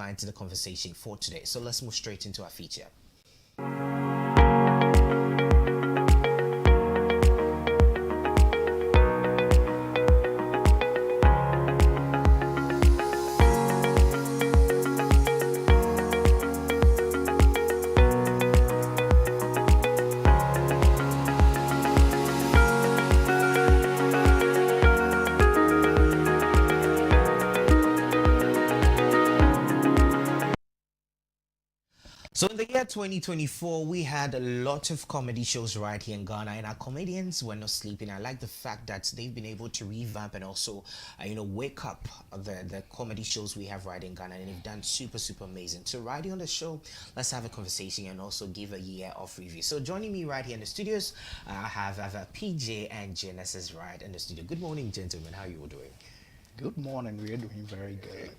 into the conversation for today. So let's move straight into our feature. So in the year 2024, we had a lot of comedy shows right here in Ghana, and our comedians were not sleeping. I like the fact that they've been able to revamp and also, wake up the comedy shows we have right in Ghana, and they've done super amazing. So right here on the show, let's have a conversation and also give a year of review. So joining me right here in the studios, I have Pjay and Genesis right in the studio. Good morning, gentlemen. How are you all doing? Good morning. We are doing very good.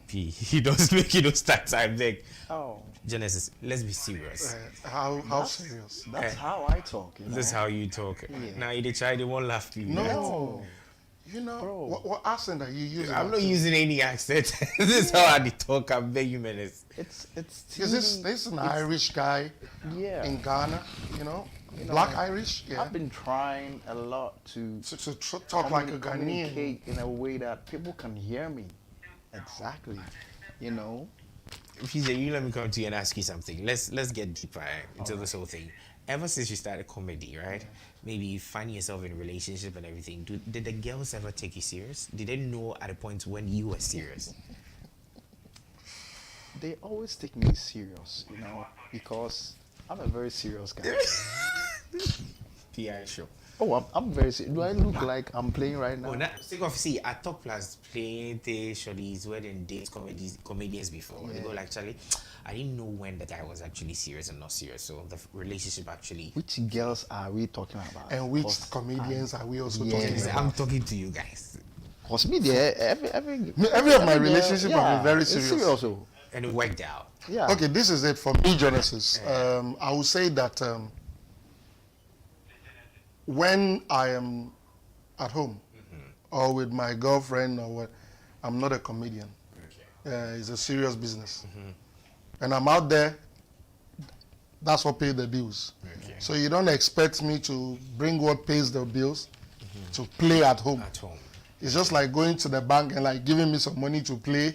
He does make start time big. Oh, Genesis, let's be serious. How serious? that's how I talk. This is how you talk. Now you try, they won't laugh people. No. What accent are you using? I'm not using any accent. This is how I talk. I beg you, menace. It's Because this is an Irish guy in Ghana, Black Irish. Yeah. I've been trying a lot to Talk like a Ghanaian. communicate in a way that people can hear me. Exactly. Pjay, you let me come to you and ask you something. Let's get deeper into this whole thing. Ever since you started comedy, right? Maybe you find yourself in a relationship and everything. Did the girls ever take you serious? Did they know at a point when you were serious? They always take me serious, because I'm a very serious guy. Yeah, sure. Oh, I'm very serious. Do I look like I'm playing right now? Oh, now, see, I talk plus playing the Shobiz wedding dates comedians before. They go like, Charlie, I didn't know when the guy was actually serious and not serious. So the relationship actually. Which girls are we talking about? And which comedians are we also talking about? I'm talking to you guys. Because me, every of my relationships have been very serious. And it worked out. Yeah. Okay, this is it for me, Genesis. I would say that when I am at home or with my girlfriend or what, I'm not a comedian. Okay. It's a serious business. And I'm out there, that's what pays the bills. Okay. So you don't expect me to bring what pays the bills to play at home. It's just like going to the bank and like giving me some money to play,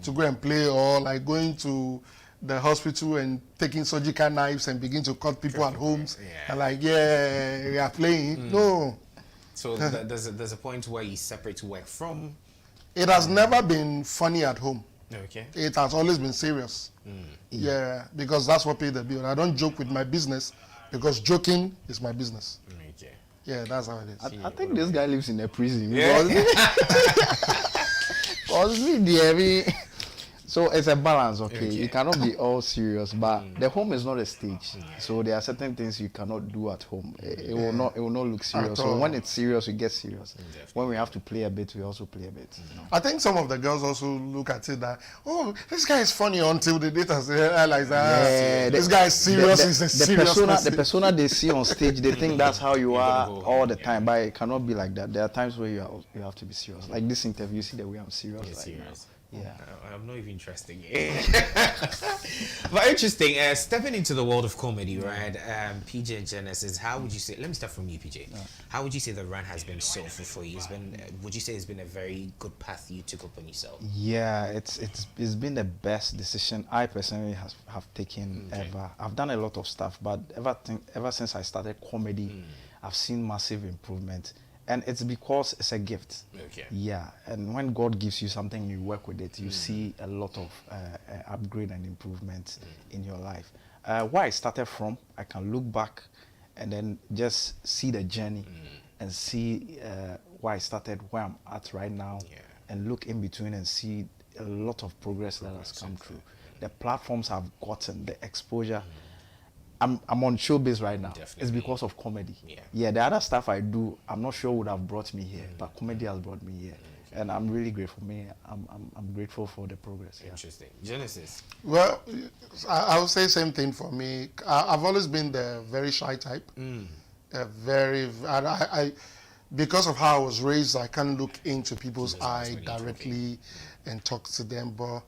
to go and play, or like going to the hospital and taking surgical knives and begin to cut people at homes and like, we are playing. No. So there's a point where you separate work from? It has never been funny at home. Okay. It has always been serious. Yeah, because that's what pays the bill. I don't joke with my business because joking is my business. Okay. Yeah, that's how it is. I think this guy lives in a prison. Yeah. Because me, so it's a balance, okay? You cannot be all serious, but the home is not a stage. So there are certain things you cannot do at home. It will not look serious. So when it's serious, we get serious. When we have to play a bit, we also play a bit. I think some of the girls also look at it that, oh, this guy is funny until the data realize that this guy is serious. He's a serious person. The persona they see on stage, they think that's how you are all the time, but it cannot be like that. There are times where you have to be serious. Like this interview, you see the way I'm serious right now. Yeah, I'm not even interested. But interesting. Stepping into the world of comedy, right? Pjay and Genesis. How would you say? Let me start from you, Pjay. How would you say the run has been so far for you? Would you say it's been a very good path you took up on yourself? Yeah, it's been the best decision I personally have taken ever. I've done a lot of stuff, but ever since I started comedy, I've seen massive improvement. And it's because it's a gift. Okay. Yeah, and when God gives you something, you work with it, you see a lot of upgrade and improvement in your life. Where I started from, I can look back and then just see the journey and see where I started, where I'm at right now, and look in between and see a lot of progress that has come through. The platforms I've gotten, the exposure. I'm on Shobiz right now. Definitely. It's because of comedy. Yeah. The other stuff I do, I'm not sure would have brought me here, but comedy has brought me here. And I'm really grateful. I'm grateful for the progress. Interesting. Genesis. Well, I would say same thing for me. I've always been the very shy type. Because of how I was raised, I can't look into people's eye directly and talk to them. But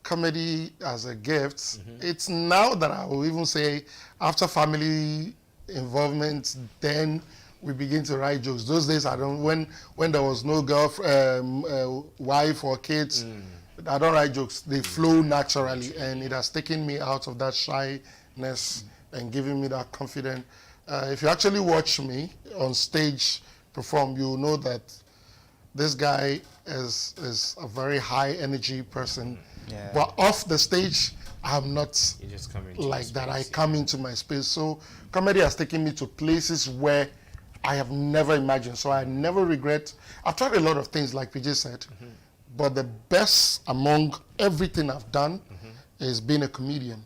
comedy as a gift. It's now that I will even say, after family involvement, then we begin to write jokes. Those days, I don't. When there was no wife or kids, I don't write jokes. They flow naturally, and it has taken me out of that shyness and giving me that confidence. If you actually watch me on stage perform, you'll know that this guy is a very high energy person. Yeah. But off the stage, I'm not You just come into like your that. I space, come into my space. So comedy has taken me to places where I have never imagined. So I never regret. I've tried a lot of things, like Pjay said, but the best among everything I've done is being a comedian.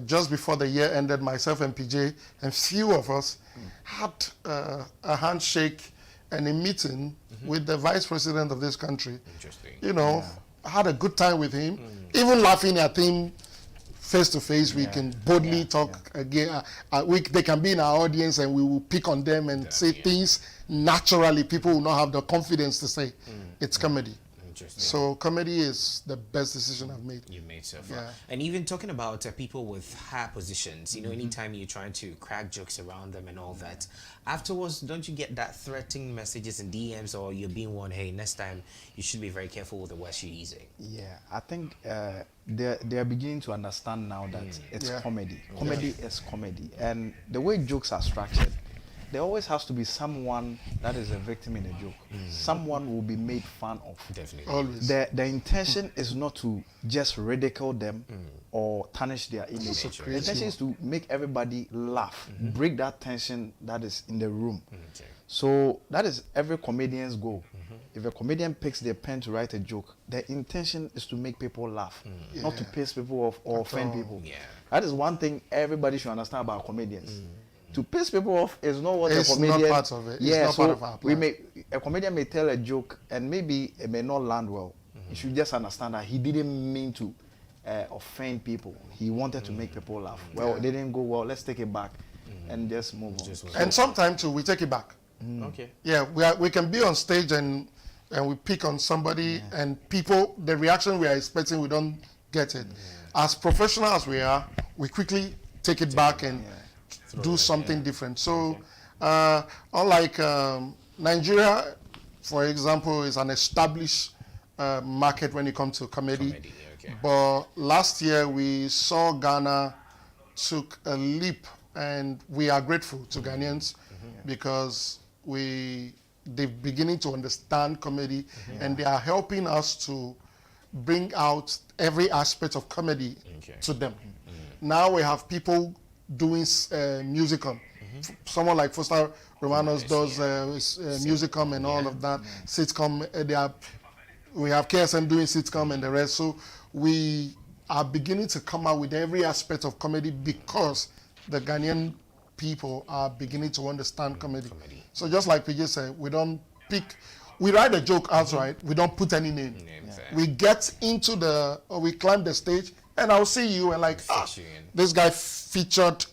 Just before the year ended, myself and Pjay and few of us had a handshake and a meeting with the vice president of this country. Interesting. You know, I had a good time with him, even laughing at him face to face. We can boldly talk again. They can be in our audience and we will pick on them and say things naturally. People will not have the confidence to say it's comedy. Interesting. So comedy is the best decision I've made. You made so far. Yeah. And even talking about people with high positions, you know, anytime you're trying to crack jokes around them and all that, afterwards, don't you get that threatening messages and DMs, or you're being warned, hey, next time you should be very careful with the words you're using? Yeah, I think they're beginning to understand now that it's comedy. Comedy is comedy. And the way jokes are structured, there always has to be someone that is a victim in a joke. Someone will be made fun of. Definitely. Always. The intention is not to just ridicule them or tarnish their image. The intention is to make everybody laugh, break that tension that is in the room. Okay. So that is every comedian's goal. If a comedian picks their pen to write a joke, the intention is to make people laugh, not to piss people off or offend people. Yeah. That is one thing everybody should understand about comedians. To piss people off is not what It's a comedian. not part of it. It's Yeah, not so part of our plan. a comedian may tell a joke and maybe it may not land well. You should just understand that he didn't mean to offend people. He wanted to make people laugh. Well, it didn't go well. Let's take it back and just move on. And sometimes too, we take it back. Okay. Yeah, we can be on stage and we pick on somebody and people, the reaction we are expecting, we don't get it. As professional as we are, we quickly take it back and do something different. So, unlike Nigeria, for example, is an established market when it comes to comedy. But last year we saw Ghana took a leap, and we are grateful to Ghanaians because they're beginning to understand comedy, and they are helping us to bring out every aspect of comedy to them. Now we have people doing musicum. Someone like Foster Romanos does musicum and all of that. Sitcom, we have KSM doing sitcom and the rest. So we are beginning to come out with every aspect of comedy because the Ghanaian people are beginning to understand comedy. So just like Pjay said, we write a joke outright, we don't put any name. We get into we climb the stage, and I'll see you and like, this guy featured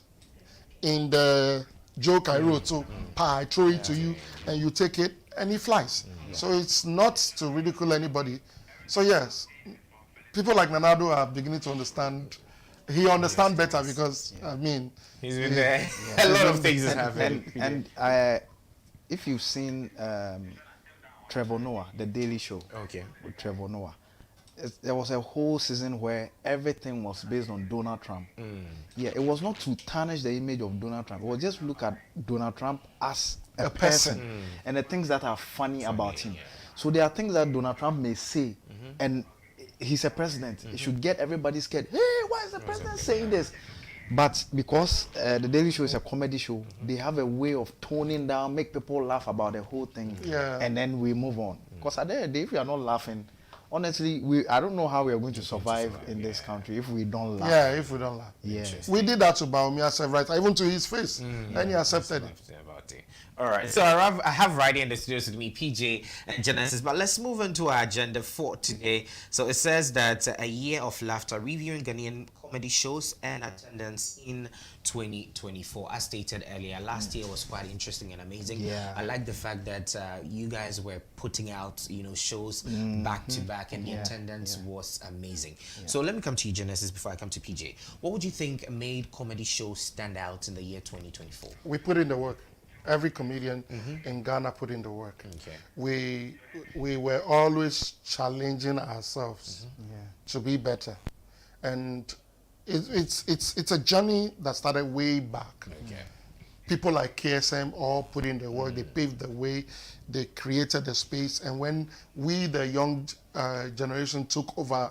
in the joke I wrote, so I throw it to you and you take it and he flies. So it's not to ridicule anybody. So yes, people like Nanado are beginning to understand. He understands better because, I mean, he's been there. A lot of things have happened. And if you've seen Trevor Noah, The Daily Show, with Trevor Noah, there was a whole season where everything was based on Donald Trump. Yeah, it was not to tarnish the image of Donald Trump. It was just look at Donald Trump as a person and the things that are funny about him. So there are things that Donald Trump may say, and he's a president. It should get everybody scared. Hey, why is the president saying this? But because the Daily Show is a comedy show, they have a way of toning down, make people laugh about the whole thing, and then we move on. Because at the end of the day, if we are not laughing, honestly, I don't know how we are going to survive in this country if we don't laugh. Yeah, if we don't laugh. Yeah. We did that to Baumia several times, even to his face, and he accepted it. All right, so I have right here in the studios with me, Pjay and Genesis, but let's move on to our agenda for today. So it says that a year of laughter, reviewing Ghanaian comedy shows and attendance in 2024. As stated earlier, last year was quite interesting and amazing. Yeah. I like the fact that you guys were putting out, shows back to back, and the attendance was amazing. So let me come to you, Genesis, before I come to PJ. What would you think made comedy shows stand out in the year 2024? We put in the work. Every comedian in Ghana put in the work. Okay. We were always challenging ourselves to be better, and it's a journey that started way back. Okay. People like KSM all put in the work. They paved the way. They created the space, and when we, the young generation, took over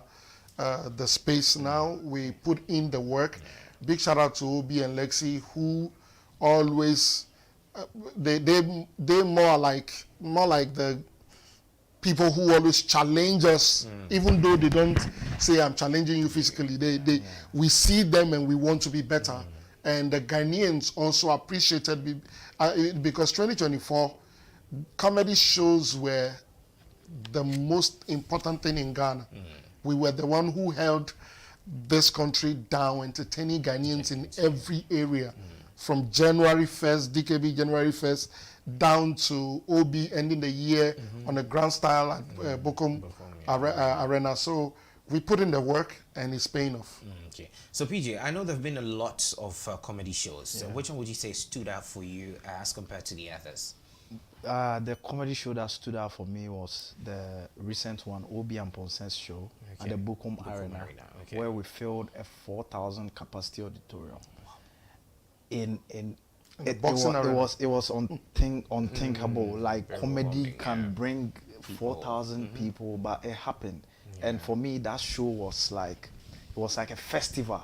the space, now we put in the work. Big shout out to Obi and Lexi, who always they more like the people who always challenge us, even though they don't say I'm challenging you physically. We see them and we want to be better. And the Ghanaians also appreciated because 2024 comedy shows were the most important thing in Ghana. We were the one who held this country down, entertaining Ghanaians in every area. From January 1st, DKB January 1st, down to OB ending the year on a grand style at Bokum Arena. So we put in the work and it's paying off. Okay. So PJ, I know there have been a lot of comedy shows. So which one would you say stood out for you as compared to the others? The comedy show that stood out for me was the recent one, Obi and Ponsen's show at the Bokum Arena, where we filled a 4,000 capacity auditorium. It was unthinkable. Like Very comedy overwhelming, can bring 4,000 people, but it happened. And for me, that show was like a festival.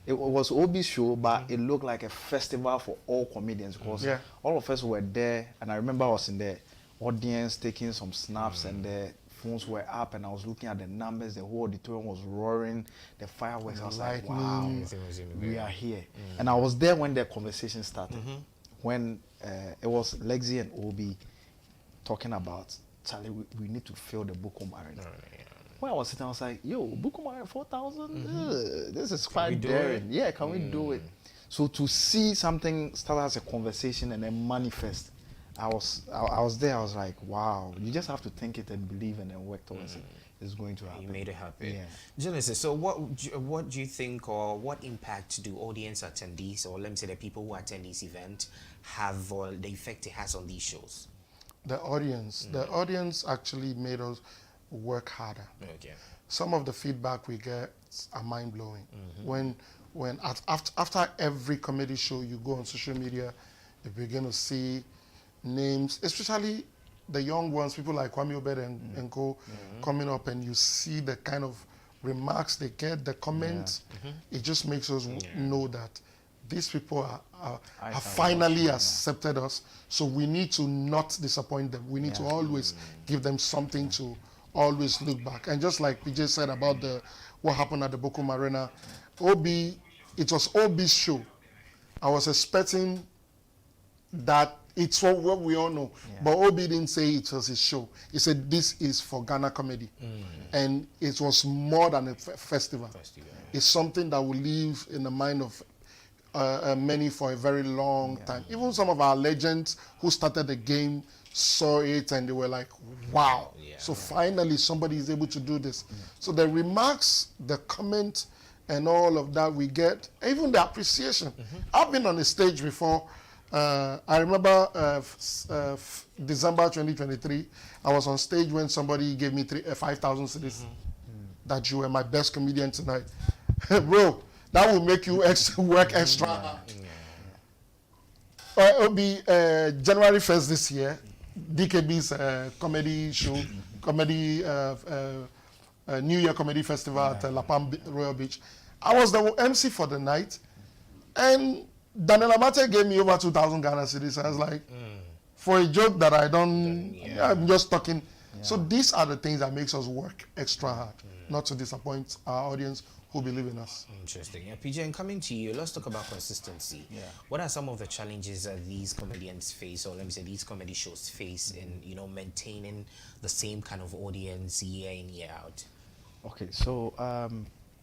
It was Obi's show, but it looked like a festival for all comedians because all of us were there. And I remember I was in the audience taking some snaps, and the phones were up, and I was looking at the numbers. The whole auditorium was roaring. The fireworks. I was like, wow, we are here. And I was there when the conversation started. When it was Lexi and Obi talking about, Charlie, we need to fill the Bokum Arena. When I was sitting, I was like, yo, Bokum Arena 4,000? This is quite daring. Yeah, can we do it? So to see something start as a conversation and then manifest, I was there. I was like, wow. You just have to think it and believe and then work towards it. It's going to happen. You made it happen. Yeah. Genesis, so what do you think, or what impact do audience attendees, or let me say the people who attend this event, have, or the effect it has on these shows? The audience actually made us work harder. Okay. Some of the feedback we get are mind blowing. When after every comedy show, you go on social media, you begin to see names, especially the young ones, people like Kwame Obed and co, coming up, and you see the kind of remarks they get, the comments. It just makes us know that these people have finally accepted us. So we need to not disappoint them. We need to always give them something to always look back. And just like PJ said about what happened at the Bokum Arena, it was Obi's show. I was expecting that it's what we all know. But Obi didn't say it was his show. He said this is for Ghana comedy. And it was more than a festival. It's something that will live in the mind of many for a very long time. Even some of our legends who started the game saw it and they were like, wow. So finally somebody is able to do this. So the remarks, the comment, and all of that we get, even the appreciation. I've been on a stage before. I remember December 2023, I was on stage when somebody gave me 5,000 cedis. That you were my best comedian tonight. Bro, that will make you work extra hard. It will be January 1st this year, DKB's comedy show, comedy New Year Comedy Festival at La Palm Royal Beach. I was the MC for the night, and Daniel Amate gave me over 2,000 Ghana cedis. I was like, for a joke that I don't, I'm just talking. So these are the things that makes us work extra hard, not to disappoint our audience who believe in us. Interesting. Yeah, PJ, and coming to you, let's talk about consistency. What are some of the challenges that these comedians face, or let me say these comedy shows face, in maintaining the same kind of audience year in, year out? Okay, so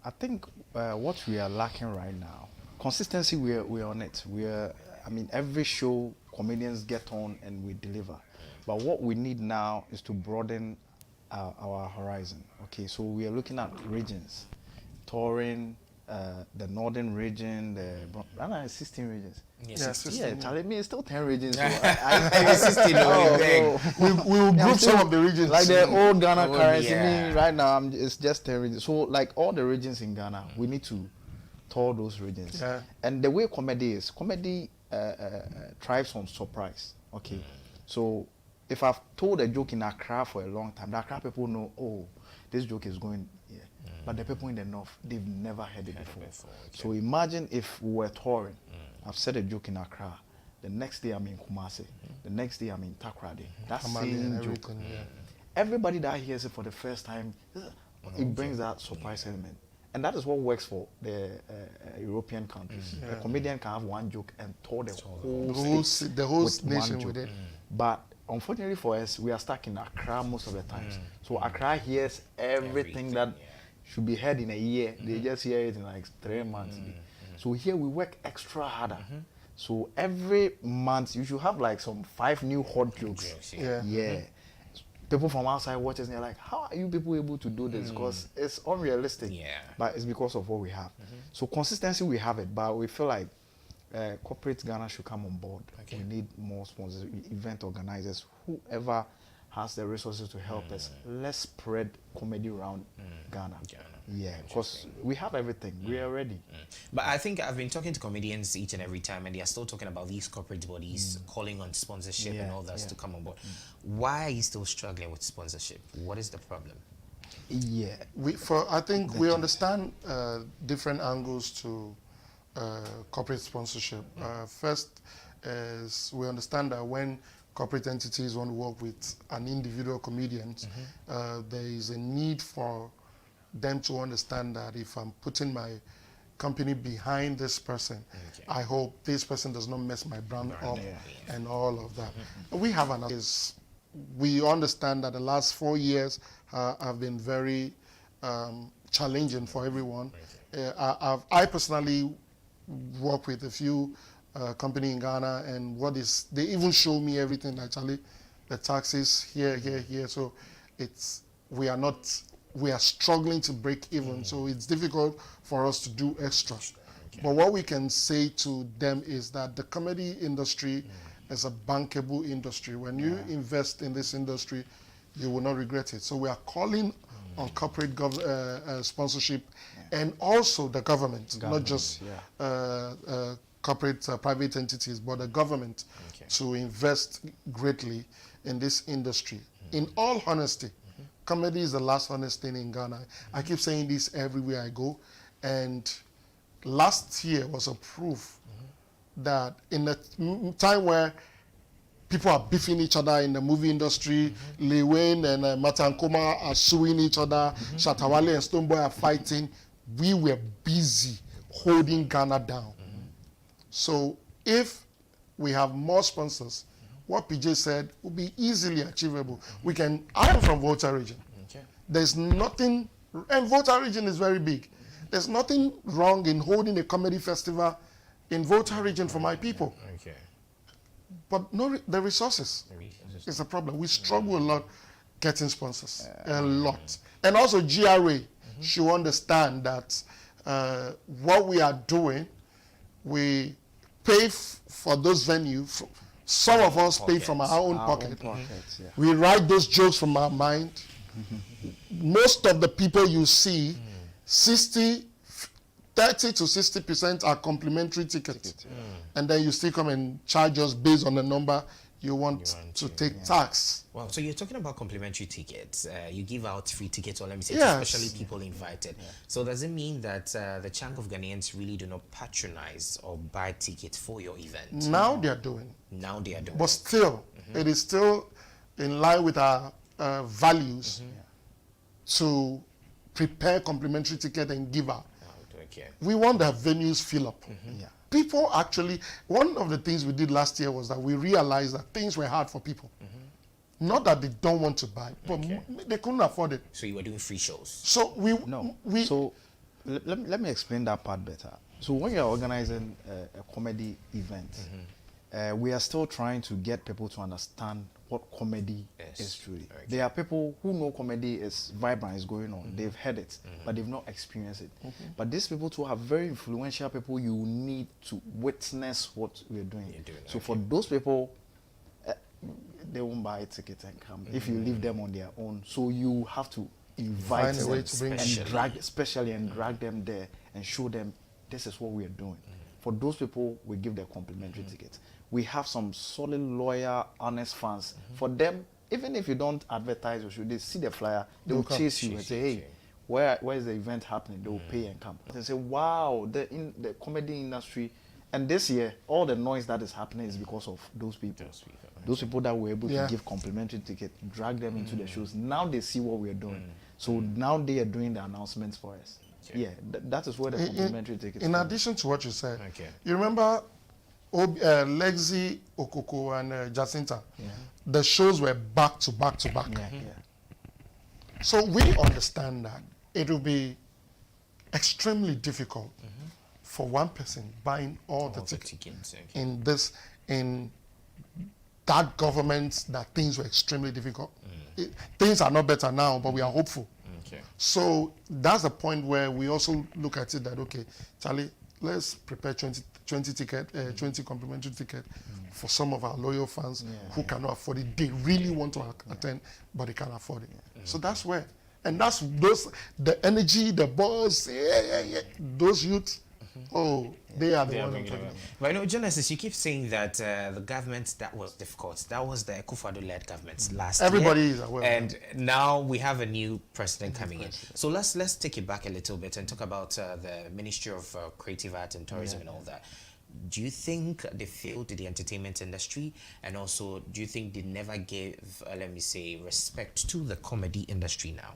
I think what we are lacking right now, consistency. We're on it. I mean, every show comedians get on and we deliver. But what we need now is to broaden our horizon. Okay, so we are looking at regions, touring the northern region, I don't know, 16 regions. Yeah, 16, Yeah, Charlie, me, it's still 10 regions. So we will group some of the regions. Like the old Ghana Oh, currency, yeah. me, right now, it's just 10 regions. So, like all the regions in Ghana, we need to tour those regions. Yeah. And the way comedy thrives on surprise. Okay, so if I've told a joke in Accra for a long time, the Accra people know, oh, this joke is going here. But the people in the north, they've never heard it before. Okay. So imagine if we were touring. I've said a joke in Accra. The next day I'm in Kumasi. The next day I'm in Takoradi. That Tamale and same joke. everything, yeah. Everybody that hears it for the first time, it brings that surprise element. And that is what works for the European countries. A comedian can have one joke and tour the whole state nation one joke. with it. But unfortunately for us, we are stuck in Accra most of the times. So Accra hears everything that should be heard in a year. They just hear it in like 3 months. So here we work extra harder. So every month you should have like some 5 new hot jokes. Yeah. People from outside watch us and they're like, how are you people able to do this? Because it's unrealistic. Yeah. But it's because of what we have. So consistency, we have it, but we feel like corporate Ghana should come on board. We need more sponsors, event organizers, whoever has the resources to help us. Let's spread comedy around Ghana. Yeah, because we have everything. We are ready. But I think I've been talking to comedians each and every time, and they are still talking about these corporate bodies calling on sponsorship and all that to come on board. Why are you still struggling with sponsorship? What is the problem? Yeah. I think we understand different angles to corporate sponsorship. First is we understand that when corporate entities want to work with an individual comedian, there is a need for them to understand that if I'm putting my company behind this person, I hope this person does not mess my brand up and all of that. We have we understand that the last 4 years have been very challenging for everyone. I personally work with a few company in Ghana, and they even show me everything actually, the taxes here. So we are struggling to break even. So it's difficult for us to do extra. But what we can say to them is that the comedy industry is a bankable industry. When you invest in this industry, you will not regret it. So we are calling on corporate sponsorship and also the government, not just corporate private entities, but the government to invest greatly in this industry. In all honesty, comedy is the last honest thing in Ghana. I keep saying this everywhere I go, and last year was a proof that in a time where people are beefing each other in the movie industry, Lil Wayne and Matankoma are suing each other, Shatawale and Stonebwoy are fighting, we were busy holding Ghana down. So if we have more sponsors, what Pjay said will be easily achievable. I am from Volta region. There's nothing, and Volta region is very big. There's nothing wrong in holding a comedy festival in Volta region for my people. But the resources is a problem. We struggle a lot getting sponsors, a lot. And also GRA should understand that what we are doing, we pay for those venues. Some of us pay from our own pocket. We write those jokes from our mind. Most of the people you see, 30 to 60% are complimentary tickets. And then you still come and charge us based on the number you want to take tax. Wow, so you're talking about complimentary tickets. You give out free tickets, or let me say, especially people invited. So does it mean that the chunk of Ghanaians really do not patronize or buy tickets for your event? Now they are doing. But still, it is still in line with our values to prepare complimentary ticket and give out. We want that venues fill up. People actually, one of the things we did last year was that we realized that things were hard for people. Not that they don't want to buy, but they couldn't afford it. So you were doing free shows? So let me explain that part better. So when you're organizing a comedy event, we are still trying to get people to understand what comedy is truly. Okay. There are people who know comedy is vibrant, is going on. They've heard it, but they've not experienced it. But these people too are very influential people. You need to witness what we're doing. So for those people, they won't buy a ticket and come if you leave them on their own. So you have to invite Find a way them to bring and drag them there and show them this is what we are doing. For those people, we give them complimentary tickets. We have some solid, loyal, honest fans. For them, even if you don't advertise or should they see the flyer, they will chase you and say, hey, where is the event happening? They will pay and come. They say, wow, the comedy industry. And this year, all the noise that is happening is because of those people. Those people that were able to give complimentary tickets, drag them into the shows. Now they see what we are doing. So now they are doing the announcements for us. Yeah, that is where the complimentary tickets In come. addition to what you said, you remember Lexi, Okoko, and Jacinta? The shows were back to back to back. So we understand that it will be extremely difficult for one person buying all the tickets in that government, that things were extremely difficult. Things are not better now, but we are hopeful. So that's the point where we also look at it that, okay, Charlie, let's prepare 20 complimentary ticket for some of our loyal fans who cannot afford it. They really want to attend, but they can't afford it. So that's where, and that's the energy, the buzz, those youth. Oh, they are the ones. But you know, Genesis, you keep saying that the government that was difficult. That was the Akufo-Addo-led government last year. Everybody is aware. And now we have a new president coming in. So let's take it back a little bit and talk about the Ministry of Creative Art and Tourism and all that. Do you think they failed the entertainment industry? And also, do you think they never gave, let me say, respect to the comedy industry now?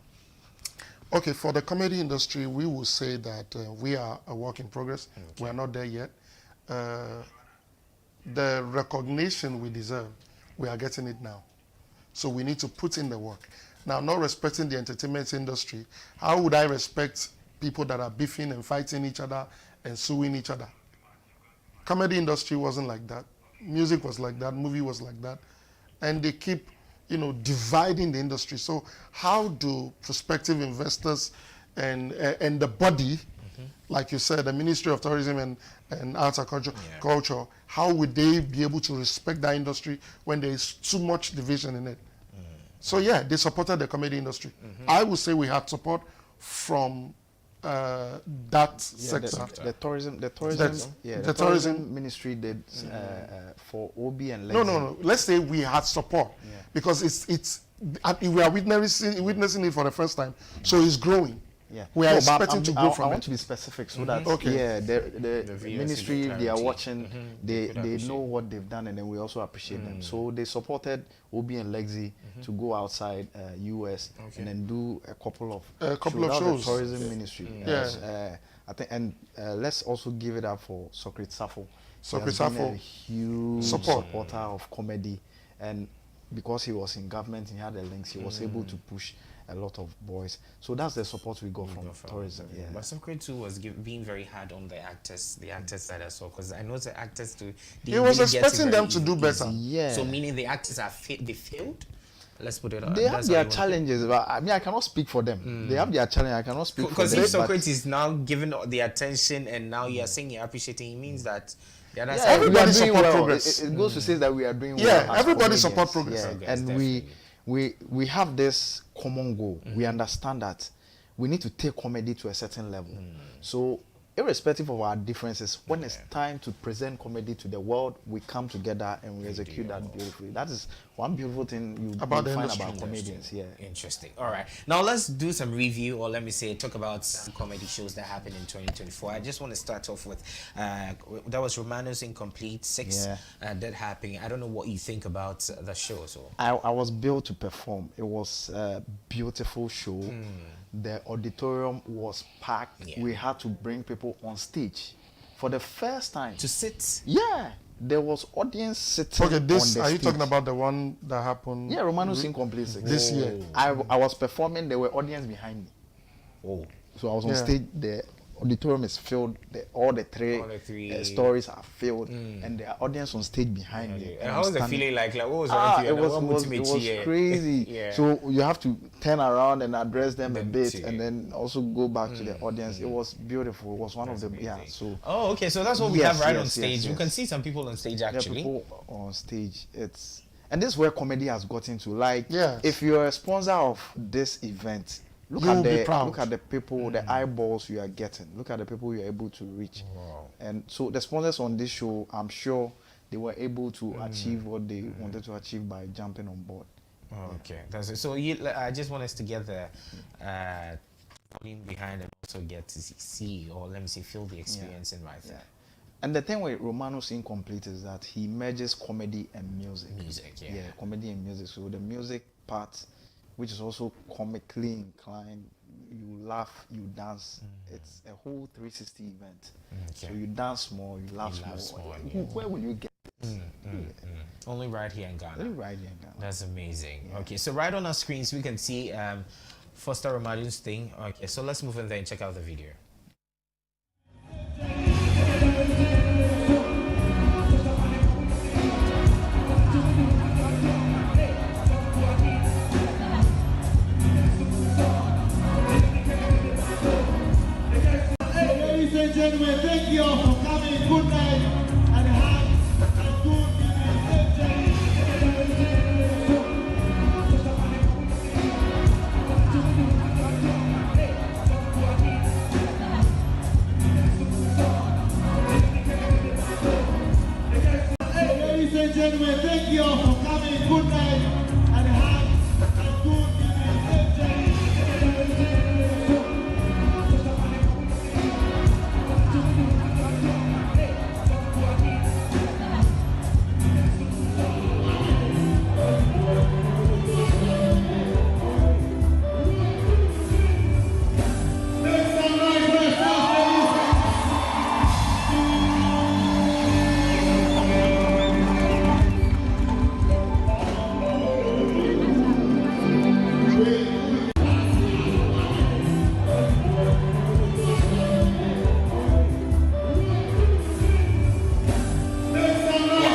Okay, for the comedy industry, we will say that we are a work in progress. We are not there yet. The recognition we deserve, we are getting it now. So we need to put in the work. Now, not respecting the entertainment industry, how would I respect people that are beefing and fighting each other and suing each other? Comedy industry wasn't like that. Music was like that. Movie was like that. And they keep dividing the industry. So how do prospective investors and the body, like you said, the Ministry of Tourism and Arts and Culture, how would they be able to respect that industry when there is too much division in it? So yeah, they supported the comedy industry. I would say we had support from that sector. The tourism ministry did for OB and Lexi. No. Let's say we had support because we are witnessing it for the first time, so it's growing. We are expecting to grow from it. I want to be specific so that the ministry, they are watching, they know what they've done, and then we also appreciate them. So they supported OB and Lexi to go outside US and then do a couple of shows. The tourism ministry. I think, and let's also give it up for Socrates Safo. Socrates Safo, a huge supporter of comedy, and because he was in government, he had the links. He was able to push a lot of boys. So that's the support we got from tourism. But Socrates too was being very hard on the actors side as well, because I know the actors too. He was expecting them to do better. So meaning the actors they failed. Let's put it. They have their challenges, but I mean I cannot speak for them. They have their challenge. I cannot speak for them. Because if Socrates is now given the attention and now you are saying you're appreciating, it means that everybody support progress. It goes to say that we are doing well. Yeah, everybody support progress. And we have this common goal. We understand that we need to take comedy to a certain level. So irrespective of our differences, when it's time to present comedy to the world, we come together and we execute that beautifully. That is one beautiful thing you find about comedians. Interesting. All right. Now let's do some review, or let me say, talk about some comedy shows that happened in 2024. I just want to start off with, that was Romano's Incomplete 6 that happened. I don't know what you think about the show. So I was built to perform. It was a beautiful show. The auditorium was packed. We had to bring people on stage for the first time. To sit? Yeah. There was audience sitting on the stage. Are you talking about the one that happened? Yeah, Romano's Incomplete 6. This year. I was performing. There were audience behind me. So I was on stage there. auditorium is filled. All the three stories are filled, Mm. and the audience on stage behind me. And how was the feeling like? Like, what was it was crazy. Yeah. So you have to turn around and address them a bit, too. and then also go back to the audience. It was beautiful. It was one That's of the amazing. So. Oh, okay. So that's what we Yes, have right on yes, stage. yes, You yes. can see some people on stage actually. Yeah, people on stage. And this is where comedy has gotten to. Like, Yes. if you're a sponsor of this event, look You'll be at proud. the people, the eyeballs you are getting. Look at the people you're able to reach. Wow. And so the sponsors on this show, I'm sure they were able to achieve what they wanted to achieve by jumping on board. Okay, that's it. So I just want us to get the volume behind and also get to see, or let me say, feel the experience in right there. And the thing with Romano's Incomplete is that he merges comedy and music. Yeah. Comedy and music. So the music part, which is also comically inclined, you laugh, you dance. It's a whole 360 event. Okay. So you dance more, you laugh more. Where will you get this? Only right here in Ghana. Only right here in Ghana. That's amazing. Okay, so right on our screens we can see Foster Ramadan's thing. Okay, so let's move in there and check out the video. Ladies and gentlemen, thank you all for coming. Good night and have a good evening. Ladies and gentlemen, thank you all for coming. Good night and have a good evening.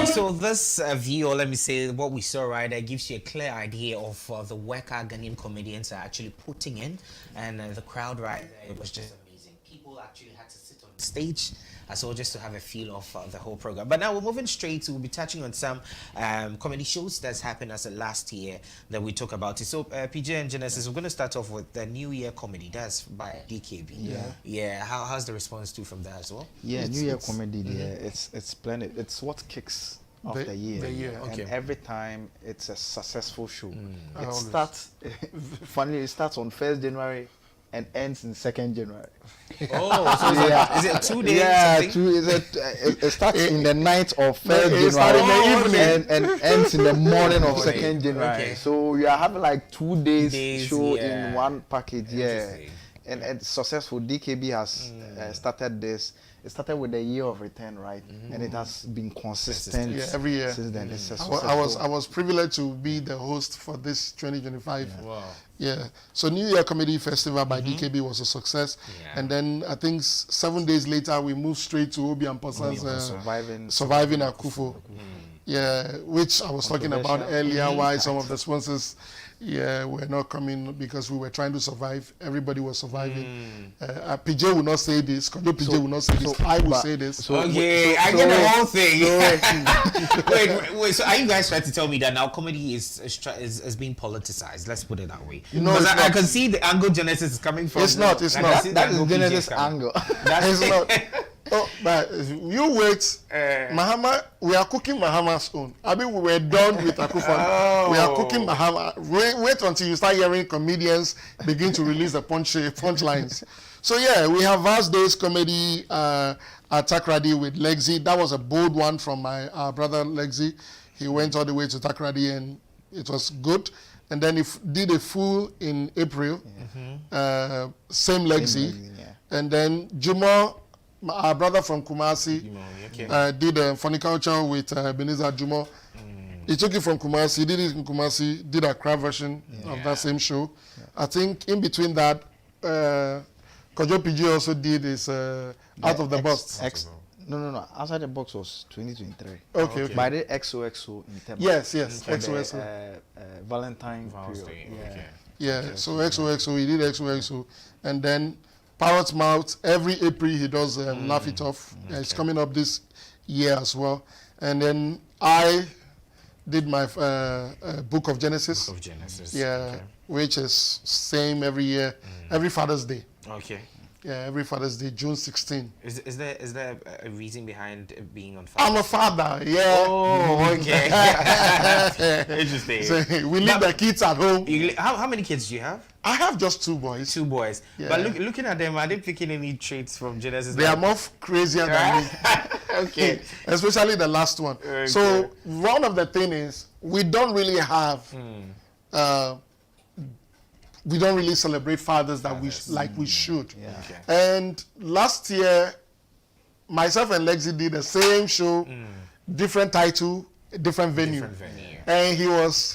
So this view, or let me say what we saw right there, gives you a clear idea of the work our Ghanaian comedians are actually putting in, and the crowd right there, it was just amazing. People actually had to sit on the stage as well just to have a feel of the whole program. But now we're moving straight to, we'll be touching on some comedy shows that's happened as last year that we talk about it. So Pjay and Genesis, we're going to start off with the New Year comedy. That's by DKB. Yeah. How's the response to from that as well? Yeah, New Year comedy. It's splendid. It's what kicks off the year. Okay. And every time it's a successful show. It Always. starts. Funny, it starts on 1st January and ends in 2nd January. Oh, so is it 2 days? Yeah, something? it starts in the night of 1st it starts in the January evening. and ends in the morning of Morning. 2nd January. Okay. So you are having like 2 days, Days, show yeah. in one package. Yeah, Interesting. and it's successful. DKB has started this. It started with the year of return, right? And it has been consistent every year. since then. It's a I was privileged to be the host for this 2025. Wow. Yeah. So New Year Comedy Festival by DKB was a success. Yeah. And then I think 7 days later we moved straight to Obi and Posa's Surviving Akufo. Yeah, which I was talking about earlier, why some of the sponsors were not coming because we were trying to survive. Everybody was surviving. Pjay will not say this. Kojo Pjay will not say this. I will say this. Okay, I get the whole thing. wait. So are you guys trying to tell me that now comedy is being politicized? Let's put it that way. No, Because it's I not. can see the angle Genesis is coming from. It's not, it's I not. can see the That is angle PJ Genesis coming. angle. It's not. Oh, but you wait. Mahama, we are cooking Mahama's own. I mean, we were done with Akufo. We are cooking Mahama. Wait until you start hearing comedians begin to release the punchlines. So yeah, we have Vast Days comedy at Takrady with Lexi. That was a bold one from my brother Lexi. He went all the way to Takrady and it was good. And then he did a full in April. Same Lexi. And then Jumo, our brother from Kumasi, did a funny culture with Ebenezer Jumo. He took it from Kumasi, did it in Kumasi, did a crowd version of that same show. I think in between that, Kojo PG also did is Out of the Box. No. Outside the Box was 2023. Okay. But I did XOXO in Tema. Yes. For the, XOXO. Valentine Valentine's period. Day, Yeah. okay. Yeah. So XOXO, he did XOXO, and then Parrot's Mouth. Every April he does Laugh It Off. It's coming up this year as well. And then I did my Book of Genesis. Book of Genesis. Yeah, Okay. which is same every year, every Father's Day. Okay. Yeah, every Father's Day, June 16. Is there a reason behind it being on I'm a father, yeah. Oh, okay. Interesting. So, we leave the kids at home. How many kids do you have? I have just 2 boys. 2 boys. Yeah. But looking at them, are they picking any traits from Genesis? They are more crazier than me. Okay. Especially the last one. Okay. So one of the thing is we don't really have we don't really celebrate fathers that we should. Yeah. Okay. And last year, myself and Lexi did the same show, different title, different venue. Different venue. And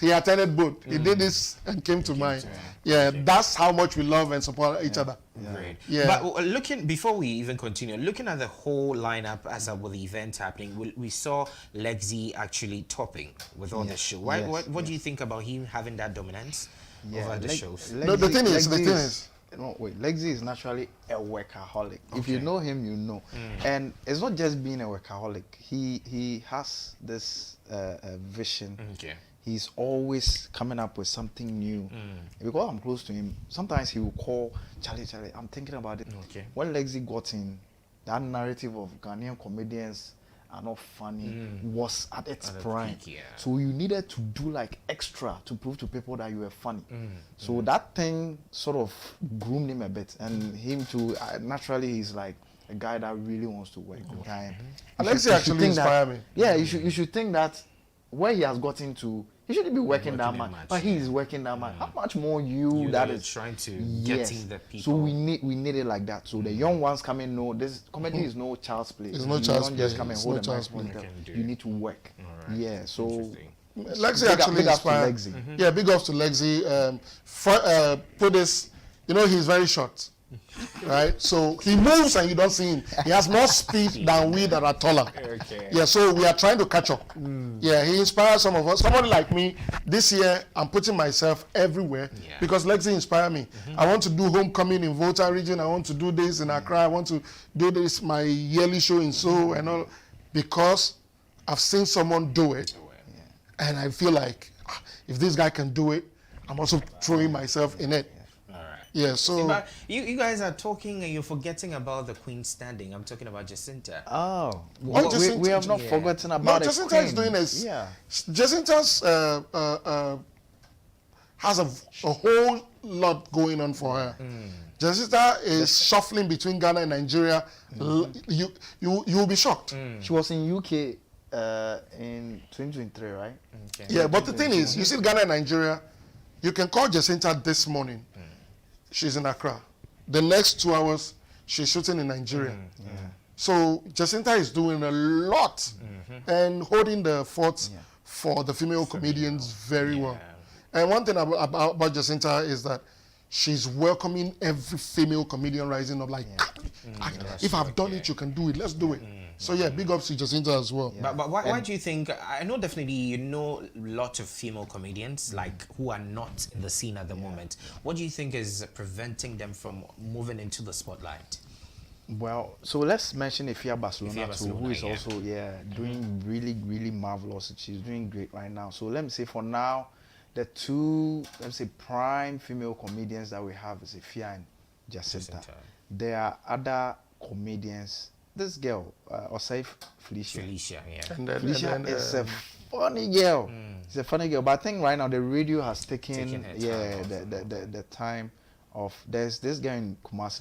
he attended both. He did this and came to mine. Yeah, that's how much we love and support each other. Great. Yeah. But before we even continue, looking at the whole lineup as with the event happening, we saw Lexi actually topping with all the show. What do you think about him having that dominance over the shows? No, the thing is, no, wait. Lexi is naturally a workaholic. If you know him, you know. And it's not just being a workaholic. He has this vision. Okay. He's always coming up with something new. Because I'm close to him, sometimes he will call, Charlie, I'm thinking about it. Okay. When Lexi got in, that narrative of Ghanaian comedians are not funny was at its prime. peak, yeah. So you needed to do like extra to prove to people that you were funny. So that thing sort of groomed him a bit. And him too, naturally he's like a guy that really wants to work with time. Alexi actually inspired me. Yeah, you should think that where he has gotten to, he shouldn't be working that much, but he is working that much. How much more you that is trying to yes. getting the people. So we need it like that. So the young ones coming know this comedy is no child's play. It's no you child's don't just play. come and It's hold no a child's microphone. play. You need to work. Alright. Yeah. So Interesting. Lexi actually big up to inspired. Lexi. Yeah, big ups to Lexi. Put this, he's very short, right? So he moves and you don't see him. He has more speed than we that are taller. Okay. Yeah, so we are trying to catch up. Yeah, he inspires some of us. Somebody like me, this year I'm putting myself everywhere because Lexi inspired me. I want to do homecoming in Volta region. I want to do this in Accra. I want to do this, my yearly show in Seoul and all, because I've seen someone do it. And I feel like if this guy can do it, I'm also throwing myself in it. Yeah, so But you guys are talking and you're forgetting about the queen standing. I'm talking about Jacinta. Oh, Jacinta- we have not forgotten about Jacinta is doing this. Yeah. Jacinta's has a whole lot going on for her. Jacinta is shuffling between Ghana and Nigeria. You will be shocked. She was in UK in 2023, right? Okay. Yeah, but the thing is, you see Ghana and Nigeria, you can call Jacinta this morning. She's in Accra. The next 2 hours, she's shooting in Nigeria. So Jacinta is doing a lot and holding the fort for the female comedians very well. And one thing about Jacinta is that she's welcoming every female comedian rising up like, if I've done it, you can do it. Let's do it. So yeah, big ups to Jacinta as well. But why do you think, I know definitely you know lots of female comedians like who are not in the scene at the moment. What do you think is preventing them from moving into the spotlight? Well, so let's mention Ifia Barcelona, Barcelona, who is also doing really marvelous. She's doing great right now. So let me say for now, the two prime female comedians that we have is Ifia and Jacinta. There are other comedians. This girl, Osei Felicia. And then, Felicia is a funny girl. She's a funny girl. But I think right now the radio has taken her time off. the time of. There's this guy in Kumasi